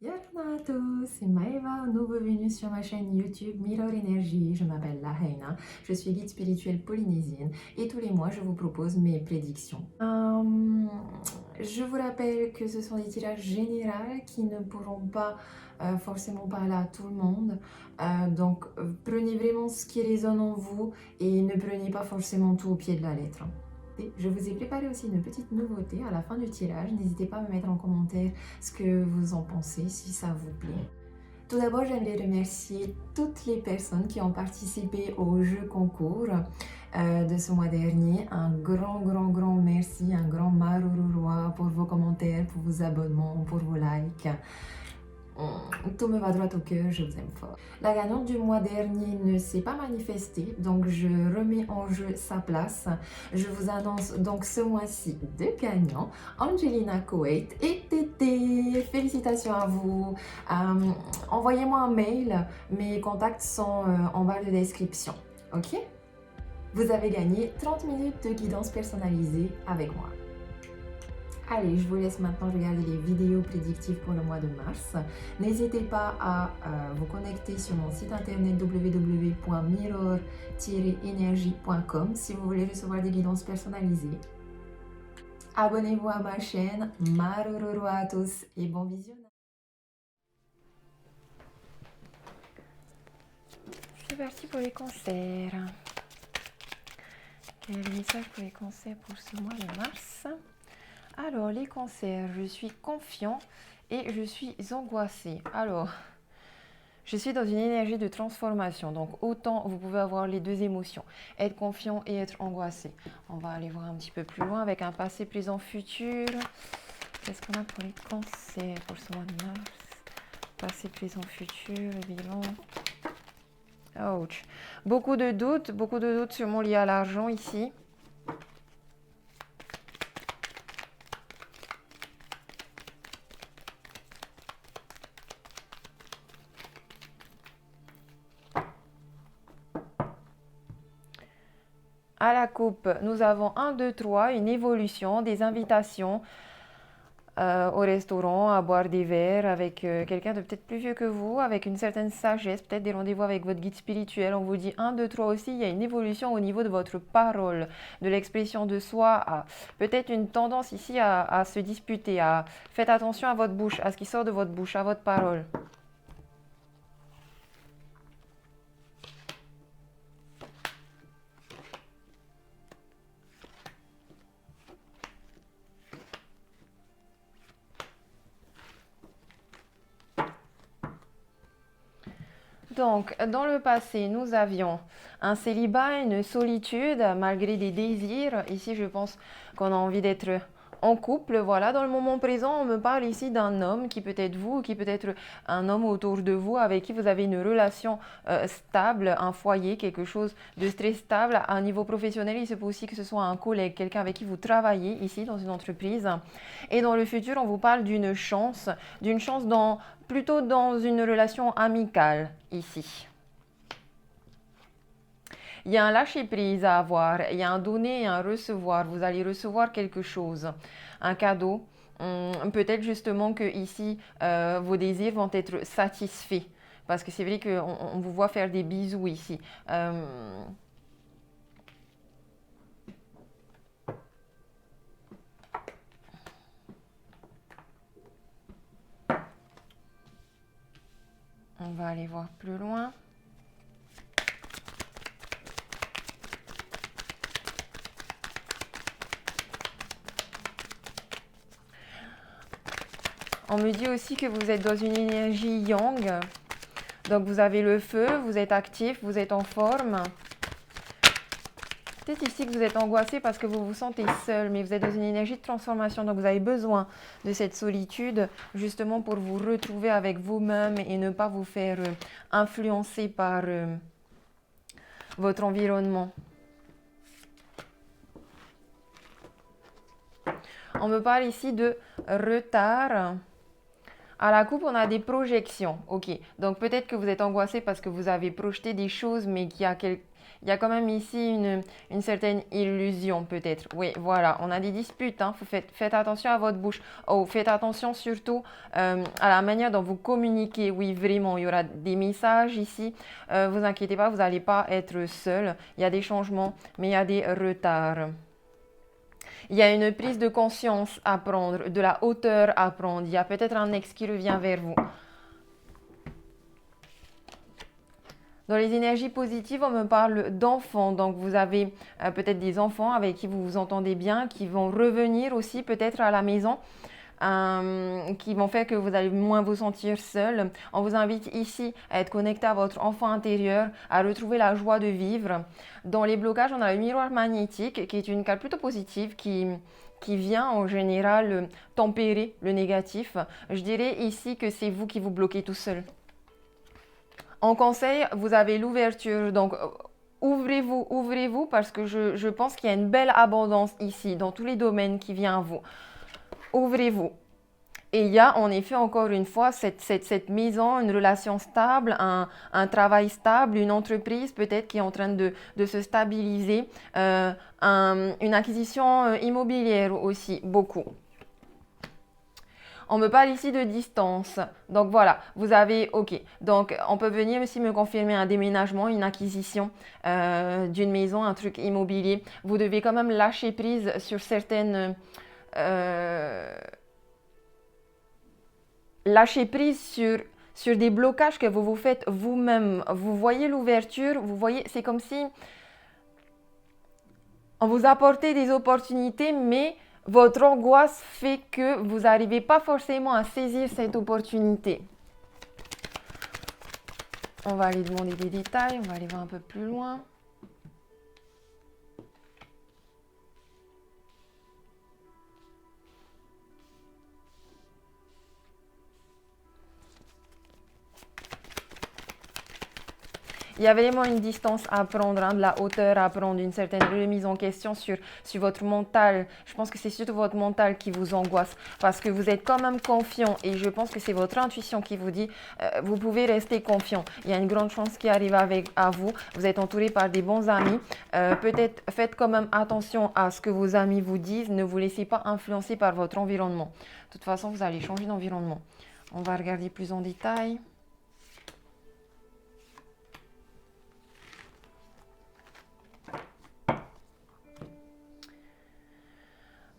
Bonjour à tous, c'est Maëva, nouveau venue sur ma chaîne YouTube Mirror Energy. Je m'appelle Lahaina, je suis guide spirituelle polynésienne et tous les mois je vous propose mes prédictions. Je vous rappelle que ce sont des tirages généraux qui ne pourront pas forcément parler à tout le monde. Donc prenez vraiment ce qui résonne en vous et ne prenez pas forcément tout au pied de la lettre. Je vous ai préparé aussi une petite nouveauté à la fin du tirage. N'hésitez pas à me mettre en commentaire ce que vous en pensez, si ça vous plaît. Tout d'abord, j'aimerais remercier toutes les personnes qui ont participé au jeu concours de ce mois dernier. Un grand merci, un grand marururua pour vos commentaires, pour vos abonnements, pour vos likes. Tout me va droit au cœur, je vous aime fort. La gagnante du mois dernier ne s'est pas manifestée, donc je remets en jeu sa place. Je vous annonce donc ce mois-ci deux gagnants, Angelina Kuwait et Tété. Félicitations à vous. Envoyez-moi un mail, mes contacts sont en barre de description. Ok? Vous avez gagné 30 minutes de guidance personnalisée avec moi. Allez, je vous laisse maintenant regarder les vidéos prédictives pour le mois de mars. N'hésitez pas à vous connecter sur mon site internet www.mirror-energy.com si vous voulez recevoir des guidances personnalisées. Abonnez-vous à ma chaîne. Marororo à tous et bon visionnage. C'est parti pour les concerts. Quel est le message pour les concerts pour ce mois de mars? Alors, les cancers, je suis confiant et je suis angoissée. Alors, je suis dans une énergie de transformation. Donc, autant vous pouvez avoir les deux émotions, être confiant et être angoissé. On va aller voir un petit peu plus loin avec un passé, présent, futur. Qu'est-ce qu'on a pour les cancers pour ce mois de mars? Passé, présent, futur, bilan. Ouch. Beaucoup de doutes sûrement liés à l'argent ici. À la coupe, nous avons 1, 2, 3, une évolution, des invitations au restaurant, à boire des verres avec quelqu'un de peut-être plus vieux que vous, avec une certaine sagesse, peut-être des rendez-vous avec votre guide spirituel. On vous dit 1, 2, 3 aussi, il y a une évolution au niveau de votre parole, de l'expression de soi, peut-être une tendance ici à se disputer, faites attention à votre bouche, à ce qui sort de votre bouche, à votre parole. Donc, dans le passé, nous avions un célibat, une solitude, malgré des désirs. Ici, je pense qu'on a envie d'être en couple. Voilà, dans le moment présent, on me parle ici d'un homme qui peut être vous, qui peut être un homme autour de vous avec qui vous avez une relation stable, un foyer, quelque chose de très stable. À un niveau professionnel, il se peut aussi que ce soit un collègue, quelqu'un avec qui vous travaillez ici dans une entreprise. Et dans le futur, on vous parle d'une chance plutôt dans une relation amicale ici. Il y a un lâcher-prise à avoir, il y a un donner et un recevoir. Vous allez recevoir quelque chose, un cadeau. Peut-être justement que ici, vos désirs vont être satisfaits. Parce que c'est vrai qu'on vous voit faire des bisous ici. On va aller voir plus loin. On me dit aussi que vous êtes dans une énergie yang. Donc vous avez le feu, vous êtes actif, vous êtes en forme. Peut-être ici que vous êtes angoissé parce que vous vous sentez seul, mais vous êtes dans une énergie de transformation. Donc vous avez besoin de cette solitude justement pour vous retrouver avec vous-même et ne pas vous faire influencer par votre environnement. On me parle ici de retard. À la coupe, on a des projections. Ok, donc peut-être que vous êtes angoissé parce que vous avez projeté des choses, mais qu'il y a il y a quand même ici une certaine illusion peut-être. Oui, voilà, on a des disputes, hein. Faites attention à votre bouche. Oh, faites attention surtout à la manière dont vous communiquez. Oui, vraiment, il y aura des messages ici. Vous inquiétez pas, vous n'allez pas être seul. Il y a des changements, mais il y a des retards. Il y a une prise de conscience à prendre, de la hauteur à prendre. Il y a peut-être un ex qui revient vers vous. Dans les énergies positives, on me parle d'enfants. Donc, vous avez peut-être des enfants avec qui vous vous entendez bien, qui vont revenir aussi peut-être à la maison, qui vont faire que vous allez moins vous sentir seul. On vous invite ici à être connecté à votre enfant intérieur, à retrouver la joie de vivre. Dans les blocages, on a le miroir magnétique, qui est une carte plutôt positive, qui vient en général tempérer le négatif. Je dirais ici que c'est vous qui vous bloquez tout seul. En conseil, vous avez l'ouverture, donc ouvrez-vous, ouvrez-vous parce que je pense qu'il y a une belle abondance ici dans tous les domaines qui viennent à vous. Ouvrez-vous. Et il y a en effet encore une fois cette maison, une relation stable, un travail stable, une entreprise peut-être qui est en train de se stabiliser, une acquisition immobilière aussi, beaucoup. On me parle ici de distance. Donc voilà, vous avez, ok. Donc on peut venir aussi me confirmer un déménagement, une acquisition d'une maison, un truc immobilier. Vous devez quand même lâcher prise sur certaines... lâcher prise sur des blocages que vous vous faites vous-même. Vous voyez l'ouverture, vous voyez, c'est comme si on vous apportait des opportunités, mais votre angoisse fait que vous n'arrivez pas forcément à saisir cette opportunité. On va aller demander des détails, on va aller voir un peu plus loin. Il y a vraiment une distance à prendre, hein, de la hauteur à prendre, une certaine remise en question sur votre mental. Je pense que c'est surtout votre mental qui vous angoisse parce que vous êtes quand même confiant et je pense que c'est votre intuition qui vous dit vous pouvez rester confiant. Il y a une grande chance qui arrive à vous. Vous êtes entouré par des bons amis. Peut-être faites quand même attention à ce que vos amis vous disent. Ne vous laissez pas influencer par votre environnement. De toute façon, vous allez changer d'environnement. On va regarder plus en détail.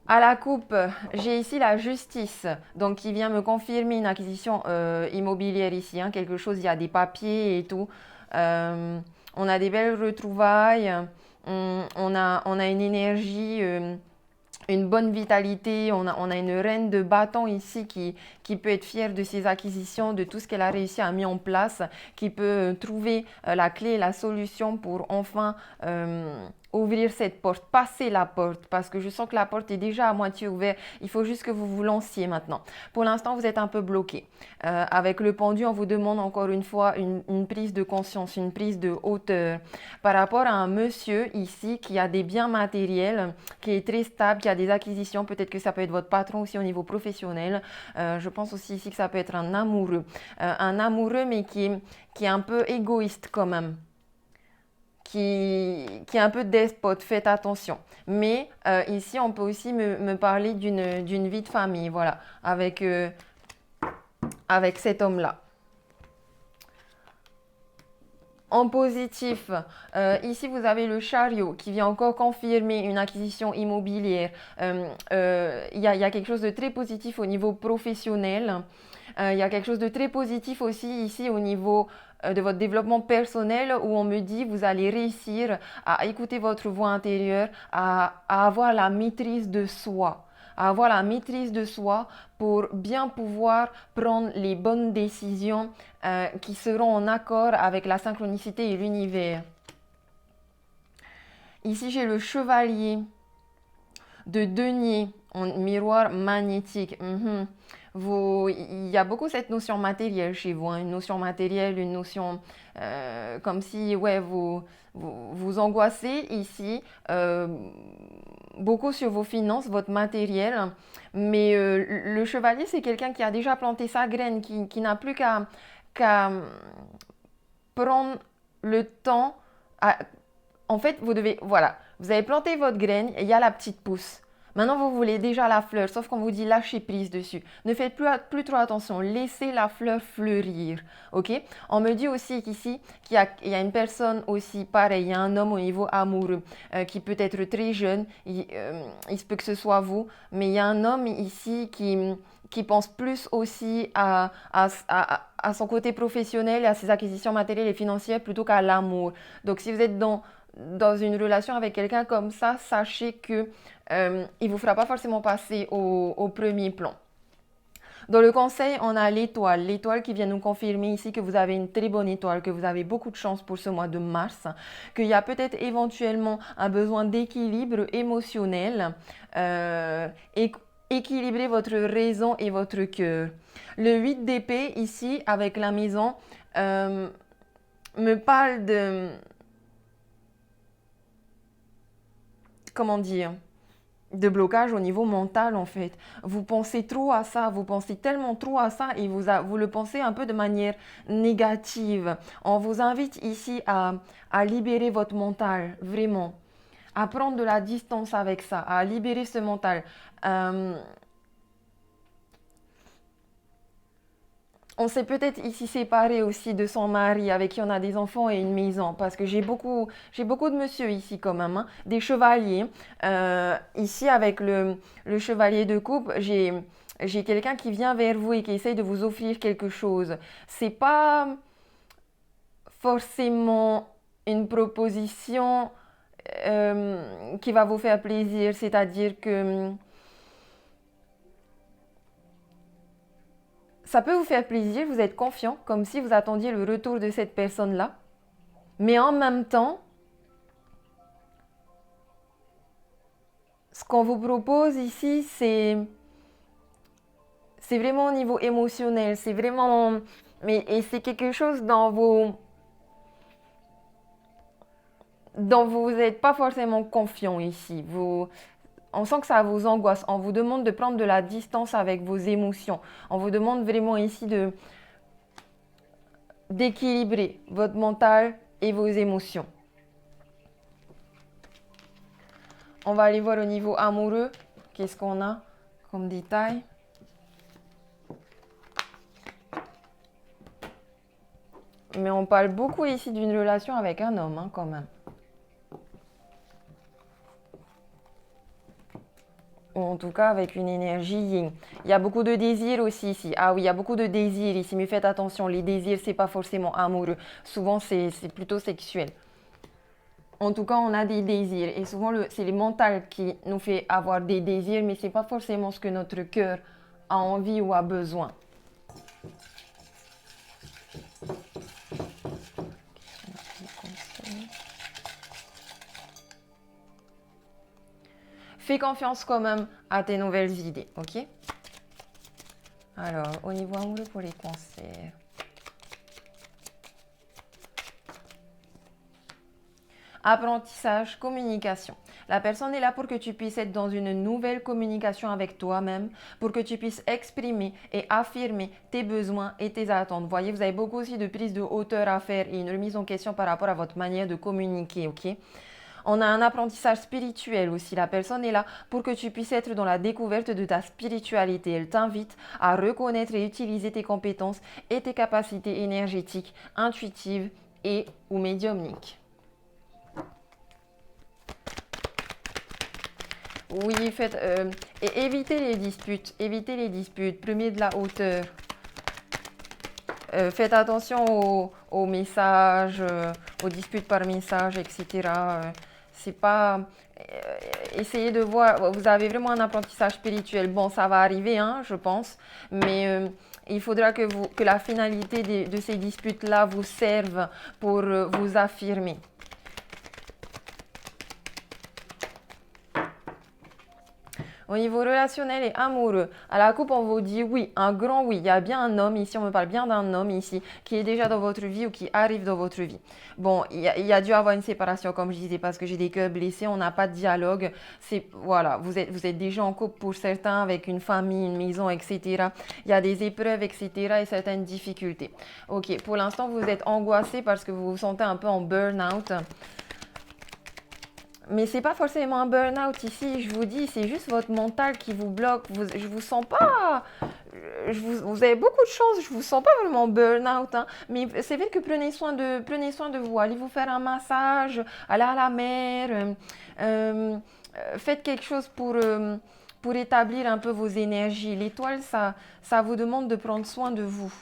À la coupe, j'ai ici la justice, donc qui vient me confirmer une acquisition immobilière ici, hein, quelque chose, il y a des papiers et tout. On a des belles retrouvailles, on a une énergie, une bonne vitalité, on a une reine de bâton ici qui peut être fière de ses acquisitions, de tout ce qu'elle a réussi à mettre en place, qui peut trouver la clé, la solution pour enfin ouvrir cette porte, passer la porte, parce que je sens que la porte est déjà à moitié ouverte. Il faut juste que vous vous lanciez maintenant. Pour l'instant, vous êtes un peu bloqué. Avec le pendu, on vous demande encore une fois une prise de conscience, une prise de hauteur par rapport à un monsieur ici qui a des biens matériels, qui est très stable, qui a des acquisitions. Peut-être que ça peut être votre patron aussi au niveau professionnel. Je pense aussi ici que ça peut être un amoureux. Mais qui est un peu égoïste quand même. Qui est un peu despote, faites attention. Mais ici, on peut aussi me parler d'une vie de famille, voilà, avec cet homme-là. En positif, ici vous avez le chariot qui vient encore confirmer une acquisition immobilière. Il y a quelque chose de très positif au niveau professionnel. Il y a quelque chose de très positif aussi ici au niveau de votre développement personnel où on me dit vous allez réussir à écouter votre voix intérieure, à avoir la maîtrise de soi. À avoir la maîtrise de soi pour bien pouvoir prendre les bonnes décisions qui seront en accord avec la synchronicité et l'univers. Ici, j'ai le chevalier de denier en miroir magnétique. Il y a beaucoup cette notion matérielle chez vous, hein, une notion matérielle, une notion comme si ouais, vous angoissez ici beaucoup sur vos finances, votre matériel. Mais le chevalier, c'est quelqu'un qui a déjà planté sa graine, qui n'a plus qu'à prendre le temps En fait, vous devez, voilà, vous avez planté votre graine et il y a la petite pousse. Maintenant, vous voulez déjà la fleur, sauf qu'on vous dit lâchez prise dessus. Ne faites plus trop attention, laissez la fleur fleurir, ok? On me dit aussi qu'ici, il y a une personne aussi, pareil, il y a un homme au niveau amoureux qui peut être très jeune, il se peut que ce soit vous, mais il y a un homme ici qui pense plus aussi à son côté professionnel et à ses acquisitions matérielles et financières plutôt qu'à l'amour. Donc, si vous êtes dans une relation avec quelqu'un comme ça, sachez que il ne vous fera pas forcément passer au premier plan. Dans le conseil, on a l'étoile qui vient nous confirmer ici que vous avez une très bonne étoile, que vous avez beaucoup de chance pour ce mois de mars, qu'il y a peut-être éventuellement un besoin d'équilibre émotionnel et équilibrer votre raison et votre cœur. Le 8 d'épée ici avec la maison me parle de... Comment dire, de blocage au niveau mental en fait. Vous pensez trop à ça, vous pensez tellement trop à ça et vous le pensez un peu de manière négative. On vous invite ici à libérer votre mental, vraiment. À prendre de la distance avec ça, à libérer ce mental. On s'est peut-être ici séparé aussi de son mari avec qui on a des enfants et une maison parce que j'ai beaucoup de monsieur ici quand même, hein, des chevaliers. Ici avec le chevalier de coupe, j'ai quelqu'un qui vient vers vous et qui essaye de vous offrir quelque chose. C'est pas forcément une proposition qui va vous faire plaisir, c'est-à-dire que ça peut vous faire plaisir, vous êtes confiant, comme si vous attendiez le retour de cette personne-là. Mais en même temps, ce qu'on vous propose ici, c'est vraiment au niveau émotionnel. C'est vraiment... et c'est quelque chose dont vous n'êtes pas forcément confiant ici. On sent que ça vous angoisse. On vous demande de prendre de la distance avec vos émotions. On vous demande vraiment ici d'équilibrer votre mental et vos émotions. On va aller voir au niveau amoureux. Qu'est-ce qu'on a comme détail? Mais on parle beaucoup ici d'une relation avec un homme, hein, quand même. Ou en tout cas avec une énergie yin. Il y a beaucoup de désirs aussi ici. Ah oui, il y a beaucoup de désirs ici, mais faites attention, les désirs, c'est pas forcément amoureux. Souvent, c'est plutôt sexuel. En tout cas, on a des désirs. Et souvent, c'est le mental qui nous fait avoir des désirs, mais c'est pas forcément ce que notre cœur a envie ou a besoin. Fais confiance quand même à tes nouvelles idées, ok? Alors, au niveau amoureux pour les cancers. Apprentissage, communication. La personne est là pour que tu puisses être dans une nouvelle communication avec toi-même, pour que tu puisses exprimer et affirmer tes besoins et tes attentes. Vous voyez, vous avez beaucoup aussi de prise de hauteur à faire et une remise en question par rapport à votre manière de communiquer, ok? On a un apprentissage spirituel aussi. La personne est là pour que tu puisses être dans la découverte de ta spiritualité. Elle t'invite à reconnaître et utiliser tes compétences et tes capacités énergétiques, intuitives et ou médiumniques. Oui, et évitez les disputes. Évitez les disputes. Prenez de la hauteur. Faites attention aux messages, aux disputes par message, etc. C'est pas... essayez de voir, vous avez vraiment un apprentissage spirituel. Bon, ça va arriver, hein, je pense, mais il faudra que la finalité de ces disputes-là vous serve pour vous affirmer. Au niveau relationnel et amoureux, à la coupe, on vous dit oui, un grand oui. Il y a bien un homme ici, on me parle bien d'un homme ici qui est déjà dans votre vie ou qui arrive dans votre vie. Bon, il y a dû avoir une séparation, comme je disais, parce que j'ai des cœurs blessés, on n'a pas de dialogue. Voilà, vous êtes déjà en couple pour certains avec une famille, une maison, etc. Il y a des épreuves, etc. et certaines difficultés. Ok, pour l'instant, vous êtes angoissé parce que vous vous sentez un peu en burn-out. Mais c'est pas forcément un burn-out ici, je vous dis, c'est juste votre mental qui vous bloque. Je vous sens pas. Vous avez beaucoup de chance, je vous sens pas vraiment burn-out, hein. Mais c'est vrai que prenez soin de vous. Allez vous faire un massage, allez à la mer, faites quelque chose pour établir un peu vos énergies. L'étoile, ça vous demande de prendre soin de vous.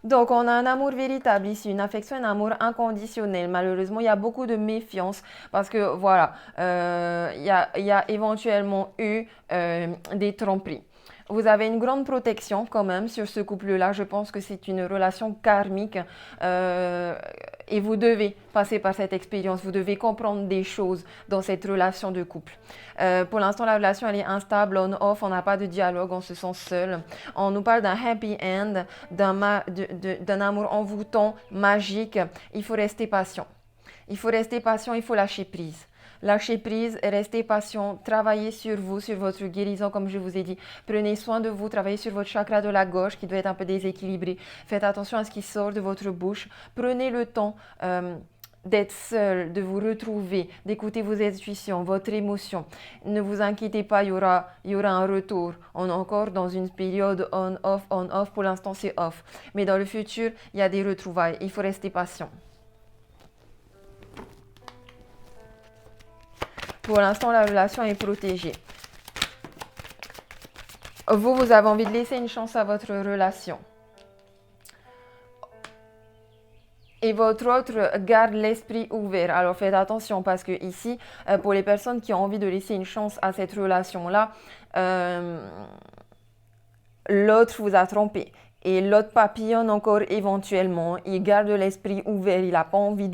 Donc, on a un amour véritable ici, une affection, un amour inconditionnel. Malheureusement, il y a beaucoup de méfiance parce que, voilà, il y a éventuellement eu des tromperies. Vous avez une grande protection quand même sur ce couple-là. Je pense que c'est une relation karmique euh, et vous devez passer par cette expérience. Vous devez comprendre des choses dans cette relation de couple. Pour l'instant, la relation elle est instable, on-off, on n'a pas de dialogue, on se sent seul. On nous parle d'un happy end, d'un amour envoûtant, magique. Il faut rester patient. Il faut rester patient, il faut lâcher prise. Lâchez prise, restez patient, travaillez sur vous, sur votre guérison, comme je vous ai dit. Prenez soin de vous, travaillez sur votre chakra de la gorge qui doit être un peu déséquilibré. Faites attention à ce qui sort de votre bouche. Prenez le temps d'être seul, de vous retrouver, d'écouter vos intuitions, votre émotion. Ne vous inquiétez pas, il y aura un retour. On est encore dans une période on-off, on-off. Pour l'instant, c'est off. Mais dans le futur, il y a des retrouvailles. Il faut rester patient. Pour l'instant, la relation est protégée. Vous avez envie de laisser une chance à votre relation. Et votre autre garde l'esprit ouvert. Alors faites attention parce que ici, pour les personnes qui ont envie de laisser une chance à cette relation-là, l'autre vous a trompé. Et l'autre papillonne encore éventuellement. Il garde l'esprit ouvert. Il n'a pas envie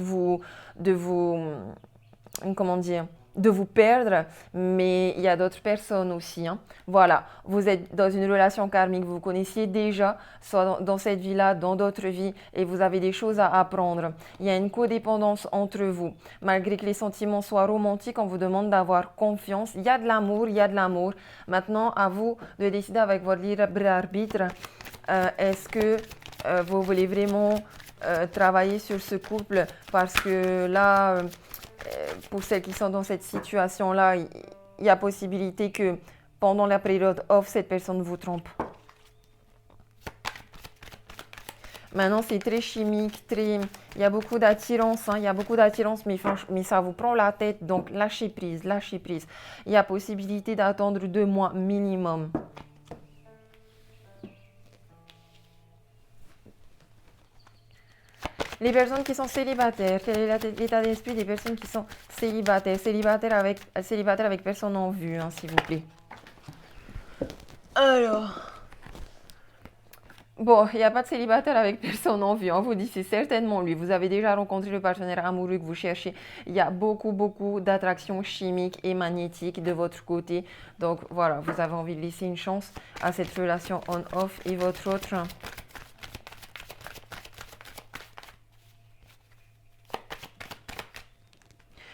comment dire, de vous perdre, mais il y a d'autres personnes aussi, hein. Voilà, vous êtes dans une relation karmique, vous connaissiez déjà, soit dans cette vie-là, dans d'autres vies, et vous avez des choses à apprendre. Il y a une codépendance entre vous. Malgré que les sentiments soient romantiques, on vous demande d'avoir confiance. Il y a de l'amour, il y a de l'amour. Maintenant, à vous de décider avec votre libre arbitre, est-ce que vous voulez vraiment travailler sur ce couple, parce que là... pour celles qui sont dans cette situation-là, il y a possibilité que pendant la période off, cette personne vous trompe. Maintenant, c'est très chimique, il y a beaucoup d'attirance, hein, il y a beaucoup d'attirance, mais ça vous prend la tête, donc lâchez prise, lâchez prise. Il y a possibilité d'attendre 2 mois minimum. Les personnes qui sont célibataires, quel est l'état d'esprit des personnes qui sont célibataires? Célibataires avec personne en vue, hein, s'il vous plaît. Alors, bon, il n'y a pas de célibataire avec personne en vue. On vous dit c'est certainement lui. Vous avez déjà rencontré le partenaire amoureux que vous cherchez. Il y a beaucoup, beaucoup d'attractions chimiques et magnétiques de votre côté. Donc voilà, vous avez envie de laisser une chance à cette relation on-off. Et votre autre...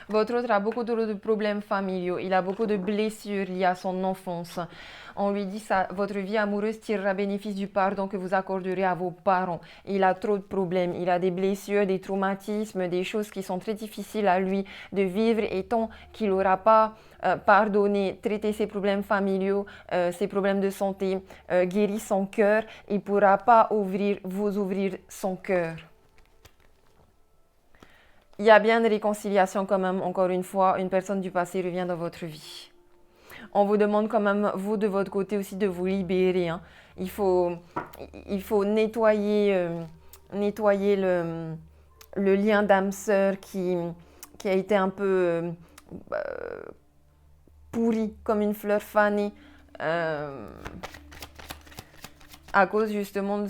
Votre autre a beaucoup de problèmes familiaux, il a beaucoup de blessures liées à son enfance. On lui dit ça, votre vie amoureuse tirera bénéfice du pardon que vous accorderez à vos parents. Il a trop de problèmes, il a des blessures, des traumatismes, des choses qui sont très difficiles à lui de vivre, et tant qu'il n'aura pas pardonné, traité ses problèmes familiaux, ses problèmes de santé, guéri son cœur, il ne pourra pas vous ouvrir son cœur. Il y a bien une réconciliation quand même, encore une fois, une personne du passé revient dans votre vie. On vous demande quand même, vous de votre côté aussi, de vous libérer, hein. Il faut nettoyer le lien d'âme sœur qui a été un peu pourri, comme une fleur fanée, à cause justement de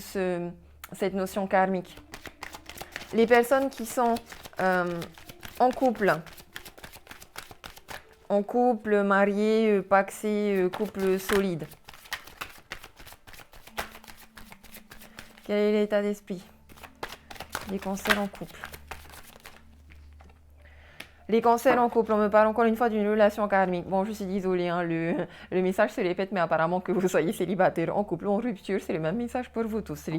cette notion karmique. Les personnes qui sont en couple, marié, pacsé, couple solide. Quel est l'état d'esprit des cancers en couple? Les cancers en couple, on me parle encore une fois d'une relation karmique. Bon, je suis désolée, hein, le message se répète, mais apparemment que vous soyez célibataire, en couple ou en rupture, c'est le même message pour vous tous,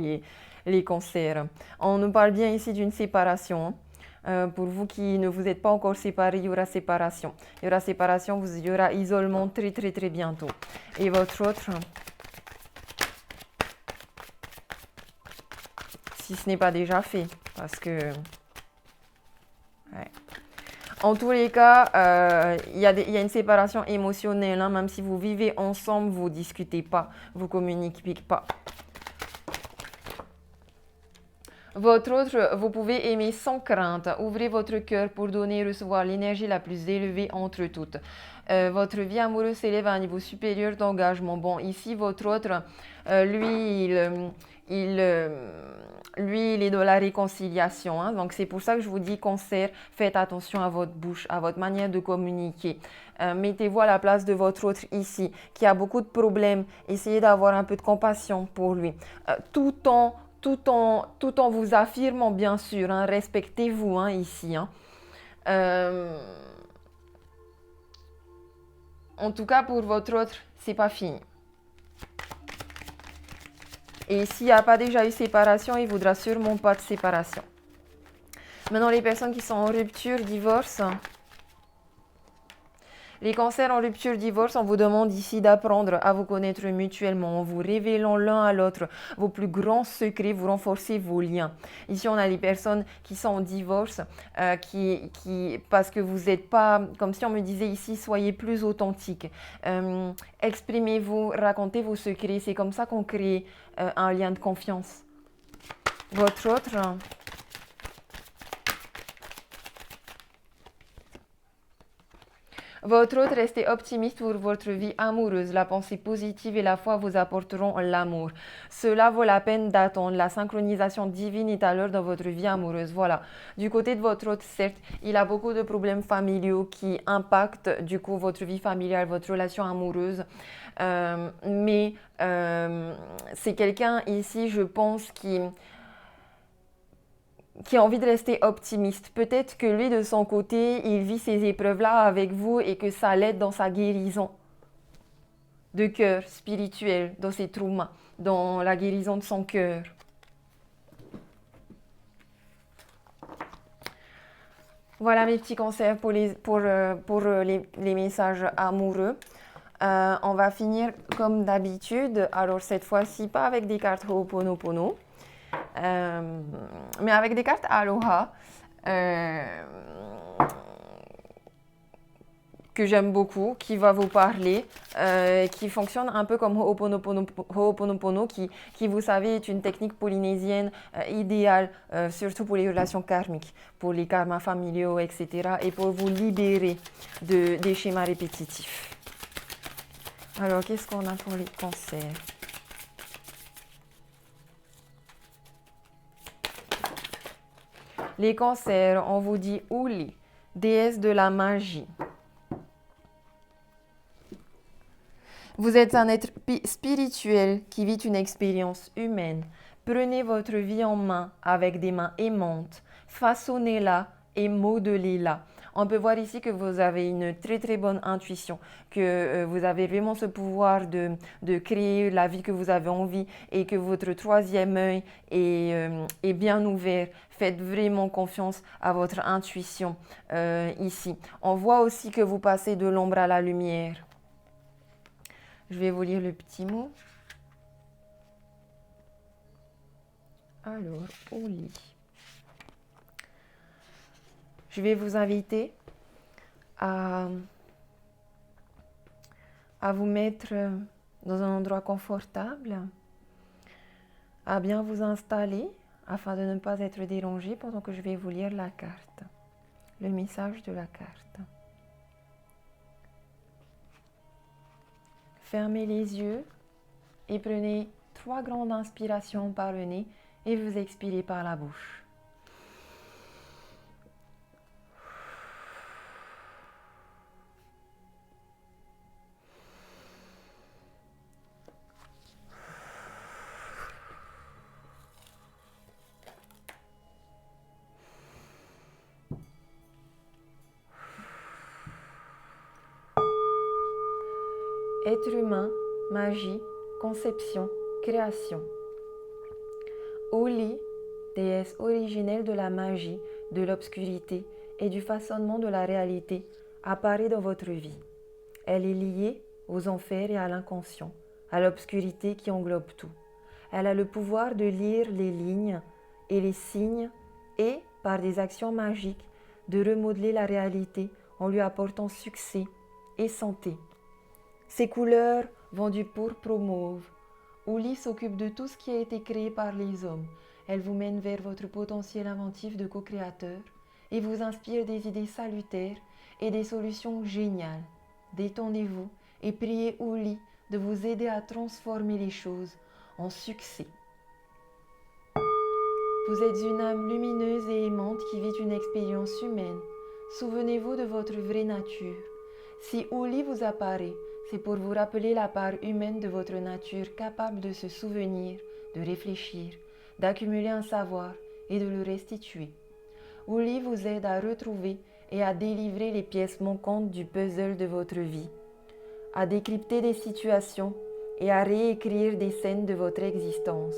les cancers. On nous parle bien ici d'une séparation, hein. Pour vous qui ne vous êtes pas encore séparés, il y aura séparation. Il y aura séparation, il y aura isolement très très très bientôt. Et votre autre, si ce n'est pas déjà fait, parce que... Ouais. En tous les cas, il y a une séparation émotionnelle, hein, même si vous vivez ensemble, vous ne discutez pas, vous ne communiquez pas. Votre autre, vous pouvez aimer sans crainte. Ouvrez votre cœur pour donner et recevoir l'énergie la plus élevée entre toutes. Votre vie amoureuse s'élève à un niveau supérieur d'engagement. Bon, ici, votre autre, lui, il est dans la réconciliation, hein. Donc, c'est pour ça que je vous dis, cancer, faites attention à votre bouche, à votre manière de communiquer. Mettez-vous à la place de votre autre ici, qui a beaucoup de problèmes. Essayez d'avoir un peu de compassion pour lui. Tout en vous affirmant, bien sûr, hein, respectez-vous, hein, ici. Hein. En tout cas, pour votre autre, c'est pas fini. Et s'il n'y a pas déjà eu séparation, il ne voudra sûrement pas de séparation. Maintenant, les personnes qui sont en rupture, divorce. Les cancers en rupture, divorce, on vous demande ici d'apprendre à vous connaître mutuellement, en vous révélant l'un à l'autre vos plus grands secrets, vous renforcez vos liens. Ici, on a les personnes qui sont en divorce, parce que vous n'êtes pas, comme si on me disait ici, soyez plus authentique. Exprimez-vous, racontez vos secrets, c'est comme ça qu'on crée un lien de confiance. Votre autre... Votre autre, restez optimiste pour votre vie amoureuse. La pensée positive et la foi vous apporteront l'amour. Cela vaut la peine d'attendre. La synchronisation divine est à l'heure dans votre vie amoureuse. Voilà. Du côté de votre autre, certes, il a beaucoup de problèmes familiaux qui impactent du coup votre vie familiale, votre relation amoureuse. Mais c'est quelqu'un ici, je pense, qui a envie de rester optimiste. Peut-être que lui, de son côté, il vit ces épreuves-là avec vous et que ça l'aide dans sa guérison de cœur spirituel, dans ses traumas, dans la guérison de son cœur. Voilà mes petits conseils pour les messages amoureux. On va finir comme d'habitude. Alors cette fois-ci, pas avec des cartes Ho'oponopono. Mais avec des cartes Aloha que j'aime beaucoup, qui va vous parler, qui fonctionne un peu comme Ho'oponopono, qui vous savez est une technique polynésienne idéale, surtout pour les relations karmiques, pour les karmas familiaux, etc. et pour vous libérer des schémas répétitifs. Alors, qu'est-ce qu'on a pour les cancers ? Les cancers, on vous dit Uli, déesse de la magie. Vous êtes un être spirituel qui vit une expérience humaine. Prenez votre vie en main avec des mains aimantes. Façonnez-la et modelez-la. On peut voir ici que vous avez une très très bonne intuition, que vous avez vraiment ce pouvoir de créer la vie que vous avez envie et que votre troisième œil est bien ouvert. Faites vraiment confiance à votre intuition ici. On voit aussi que vous passez de l'ombre à la lumière. Je vais vous lire le petit mot. Alors, au lit. Je vais vous inviter à vous mettre dans un endroit confortable, à bien vous installer afin de ne pas être dérangé pendant que je vais vous lire la carte, le message de la carte. Fermez les yeux et prenez 3 grandes inspirations par le nez et vous expirez par la bouche. Être humain, magie, conception, création. Uli, déesse originelle de la magie, de l'obscurité et du façonnement de la réalité, apparaît dans votre vie. Elle est liée aux enfers et à l'inconscient, à l'obscurité qui englobe tout. Elle a le pouvoir de lire les lignes et les signes et, par des actions magiques, de remodeler la réalité en lui apportant succès et santé. Ses couleurs vont du pourpre au mauve. Uli s'occupe de tout ce qui a été créé par les hommes. Elle vous mène vers votre potentiel inventif de co-créateur et vous inspire des idées salutaires et des solutions géniales. Détendez-vous et priez Uli de vous aider à transformer les choses en succès. Vous êtes une âme lumineuse et aimante qui vit une expérience humaine. Souvenez-vous de votre vraie nature. Si Uli vous apparaît, c'est pour vous rappeler la part humaine de votre nature capable de se souvenir, de réfléchir, d'accumuler un savoir et de le restituer. Uli vous aide à retrouver et à délivrer les pièces manquantes du puzzle de votre vie, à décrypter des situations et à réécrire des scènes de votre existence.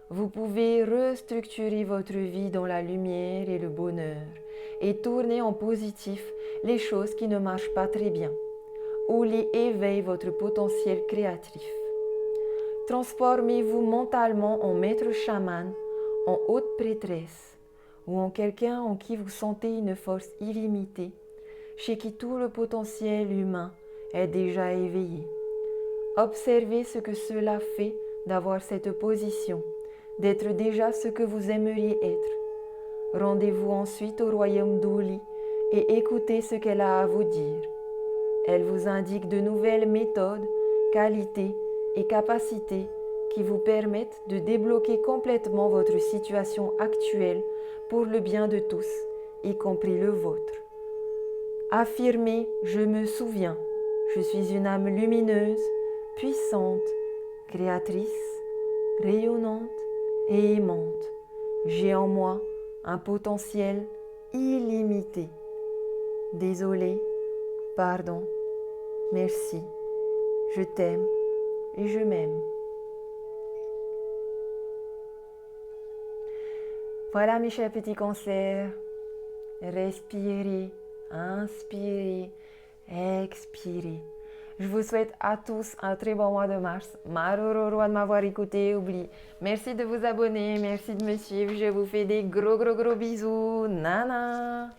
Vous pouvez restructurer votre vie dans la lumière et le bonheur et tourner en positif les choses qui ne marchent pas très bien. Uli éveille votre potentiel créatif. Transformez-vous mentalement en maître chaman, en haute prêtresse ou en quelqu'un en qui vous sentez une force illimitée, chez qui tout le potentiel humain est déjà éveillé. Observez ce que cela fait d'avoir cette position, d'être déjà ce que vous aimeriez être. Rendez-vous ensuite au royaume d'Uli et écoutez ce qu'elle a à vous dire. Elle vous indique de nouvelles méthodes, qualités et capacités qui vous permettent de débloquer complètement votre situation actuelle pour le bien de tous, y compris le vôtre. Affirmez « Je me souviens, je suis une âme lumineuse, puissante, créatrice, rayonnante et aimante. J'ai en moi un potentiel illimité. Désolé, pardon, merci, je t'aime et je m'aime. » Voilà mes chers petits cancers. Respirez, inspirez, expirez. Je vous souhaite à tous un très bon mois de mars. Marororo de m'avoir écouté. Merci de vous abonner, merci de me suivre. Je vous fais des gros bisous. Nana.